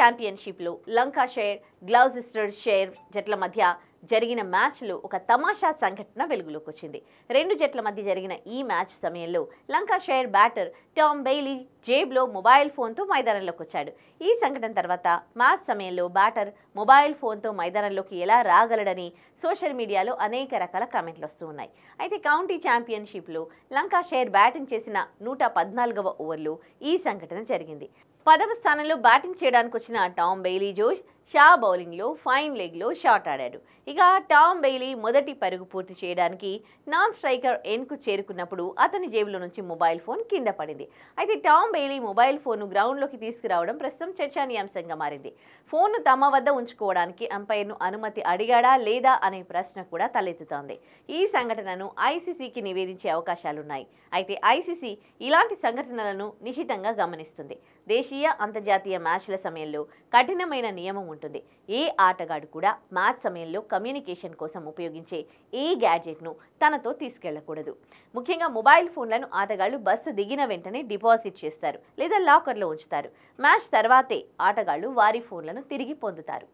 ఛాంపియన్షిప్లో Lancashire, గ్లౌజెస్టర్షైర్ జట్ల మధ్య జరిగిన మ్యాచ్లో ఒక తమాషా సంఘటన వెలుగులోకి వచ్చింది. రెండు జట్ల మధ్య జరిగిన ఈ మ్యాచ్ సమయంలో లంకాషైర్ బ్యాటర్ టామ్ బెయిలీ జేబులో మొబైల్ ఫోన్తో మైదానంలోకి వచ్చాడు. ఈ సంఘటన తర్వాత మ్యాచ్ సమయంలో బ్యాటర్ మొబైల్ ఫోన్తో మైదానంలోకి ఎలా రాగలడని సోషల్ మీడియాలో అనేక రకాల కామెంట్లు వస్తూ ఉన్నాయి. అయితే కౌంటీ ఛాంపియన్షిప్లో లంకాషైర్ బ్యాటింగ్ చేసిన 114వ ఓవర్లో ఈ సంఘటన జరిగింది. 10వ స్థానంలో బ్యాటింగ్ చేయడానికి వచ్చిన టామ్ బెయిలీ జోష్ షా బౌలింగ్లో ఫైన్ లెగ్లో షాట్ ఆడాడు. ఇక టామ్ బెయిలీ మొదటి పరుగు పూర్తి చేయడానికి నాన్ స్ట్రైకర్ ఎండ్కు చేరుకున్నప్పుడు అతని జేబులో నుంచి మొబైల్ ఫోన్ కింద పడింది. అయితే టామ్ బెయిలీ మొబైల్ ఫోన్ను గ్రౌండ్లోకి తీసుకురావడం ప్రస్తుతం చర్చనీయాంశంగా మారింది. ఫోన్ను తమ వద్ద ఉంచుకోవడానికి అంపైర్ను అనుమతి అడిగాడా లేదా అనే ప్రశ్న కూడా తలెత్తుతోంది. ఈ సంఘటనను ఐసీసీకి నివేదించే అవకాశాలున్నాయి. అయితే ఐసీసీ ఇలాంటి సంఘటనలను నిశితంగా గమనిస్తుంది. దేశీయ, అంతర్జాతీయ మ్యాచ్ల సమయంలో కఠినమైన నియమం ఉంటుంది. ఏ ఆటగాడు కూడా మ్యాచ్ సమయంలో కమ్యూనికేషన్ కోసం ఉపయోగించే ఏ గ్యాడ్జెట్ను తనతో తీసుకెళ్లకూడదు. ముఖ్యంగా మొబైల్ ఫోన్లను ఆటగాళ్లు బస్సు దిగిన వెంటనే డిపాజిట్ చేస్తారు లేదా లాకర్లో ఉంచుతారు. మ్యాచ్ తర్వాతే ఆటగాళ్లు వారి ఫోన్లను తిరిగి పొందుతారు.